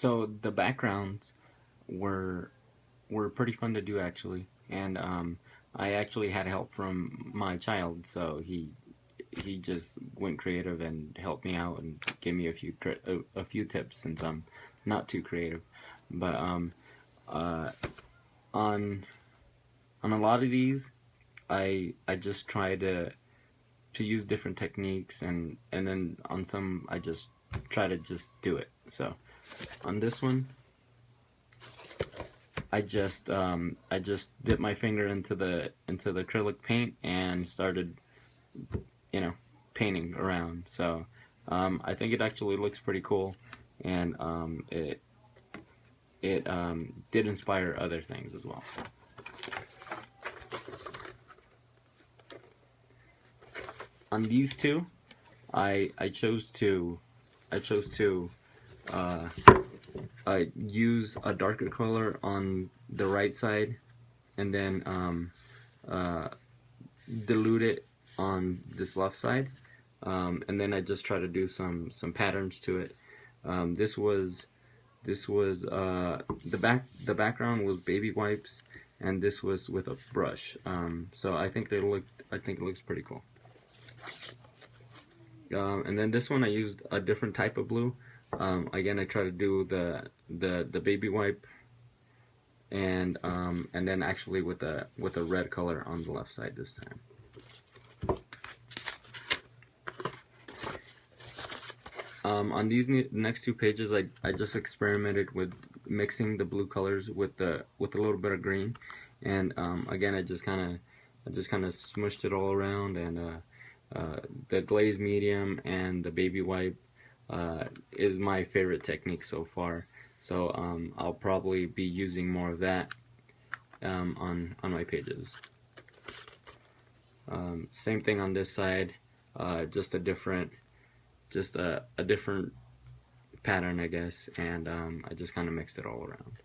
So the backgrounds were pretty fun to do actually, and I actually had help from my child, so he just went creative and helped me out and gave me a few tips since I'm not too creative, but uh, on a lot of these I just try to use different techniques, and then on some I just try to just do it. So on this one I just dipped my finger into the acrylic paint and started, you know, painting around. So I think it actually looks pretty cool, and it did inspire other things as well. On these two, I chose to uh, use a darker color on the right side, and then uh, dilute it on this left side, and then I just try to do some patterns to it. This was the background was baby wipes, and this was with a brush. So I think it looks pretty cool. And then this one I used a different type of blue. Again, I try to do the baby wipe, and then actually with a red color on the left side this time. On these next two pages, I just experimented with mixing the blue colors with a little bit of green, and again I just kind of smushed it all around, and the glaze medium and the baby wipe is my favorite technique so far. So I'll probably be using more of that on my pages. Same thing on this side, just a different pattern, I guess, and I just kind of mixed it all around.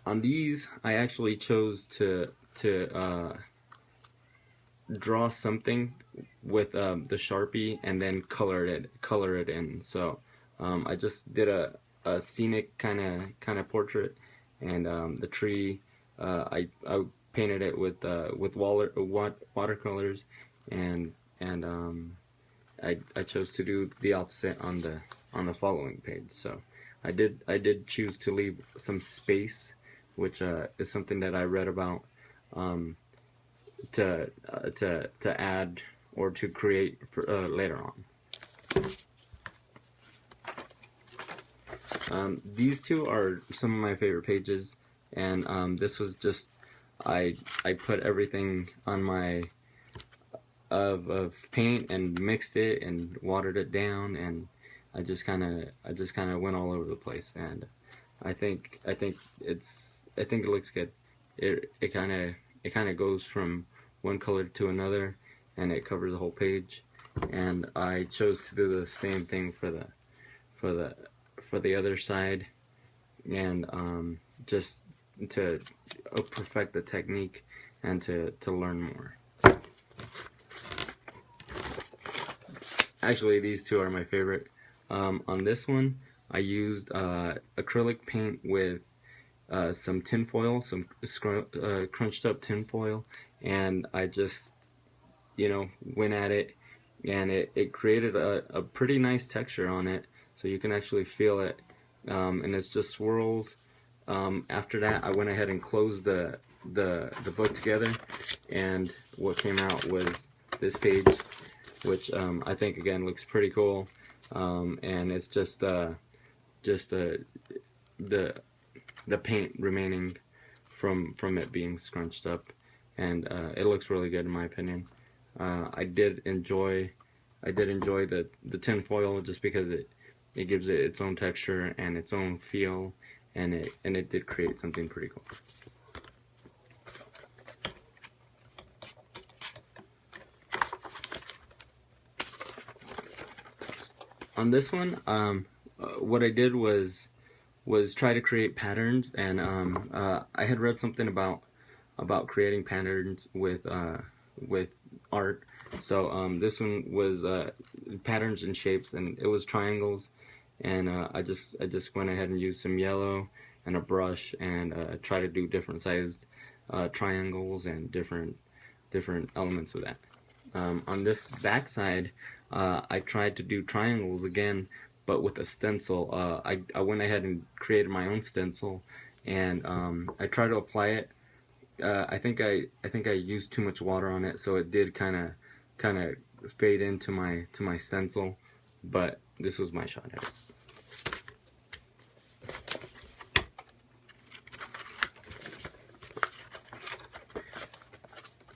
On these, I actually chose to draw something with the Sharpie and then color it in. So I just did a scenic kind of portrait, and the tree I painted it with watercolors, and I chose to do the opposite on the following page. So I did choose to leave some space, which is something that I read about, to add or to create for, later on. These two are some of my favorite pages, and this was just I put everything on my of paint and mixed it and watered it down, and I just kind of went all over the place, and I think it looks good. It kind of goes from one color to another, and it covers the whole page. And I chose to do the same thing for the other side, and just to perfect the technique and to learn more. Actually, these two are my favorite. On this one, I used acrylic paint with some tin foil, some crunched up tin foil, and I just, went at it, and it created a pretty nice texture on it, so you can actually feel it, and it's just swirls. After that, I went ahead and closed the book together, and what came out was this page, which I think again looks pretty cool, and it's just the paint remaining from it being scrunched up, and it looks really good in my opinion. I did enjoy the tin foil just because it gives it its own texture and its own feel, and it did create something pretty cool. On this one, what I did was try to create patterns, and I had read something about creating patterns with art, So this one was patterns and shapes, and it was triangles, and I just went ahead and used some yellow and a brush and try to do different sized triangles and different elements of that. On this back side, I tried to do triangles again, but with a stencil. I went ahead and created my own stencil, and I tried to apply it. I think I used too much water on it, so it did kind of fade into my stencil. But this was my shot at it.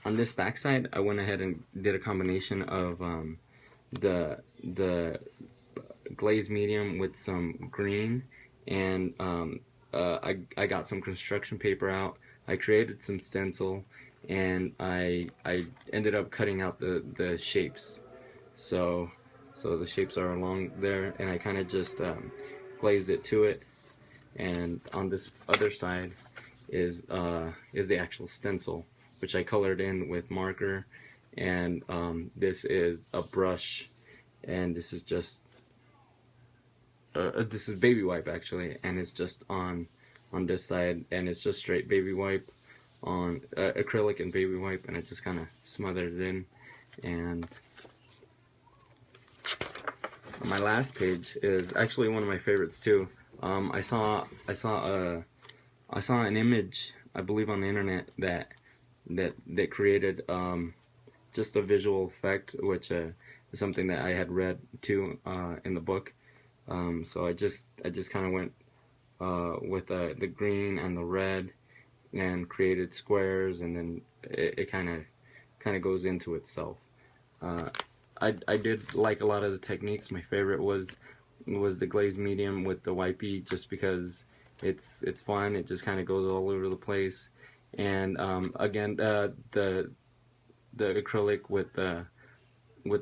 On this backside, I went ahead and did a combination of the glaze medium with some green, and I got some construction paper out. I created some stencil, and I ended up cutting out the shapes. So the shapes are along there, and I kind of just glazed it to it. And on this other side is the actual stencil, which I colored in with marker. And this is a brush, and this is just this is baby wipe actually, and it's just on this side, and it's just straight baby wipe on acrylic and baby wipe, and I just kind of smothered it in. And my last page is actually one of my favorites too. I saw an image, I believe, on the internet that created just a visual effect, which is something that I had read too in the book. So I just kind of went with the green and the red and created squares, and then it kind of goes into itself. I did like a lot of the techniques. My favorite was the glaze medium with the wipey, just because it's fun. It just kind of goes all over the place. And again, the acrylic with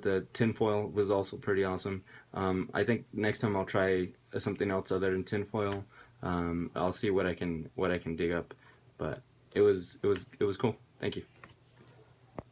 the tinfoil was also pretty awesome. I think next time I'll try something else other than tinfoil. I'll see what I can dig up, but it was cool. Thank you.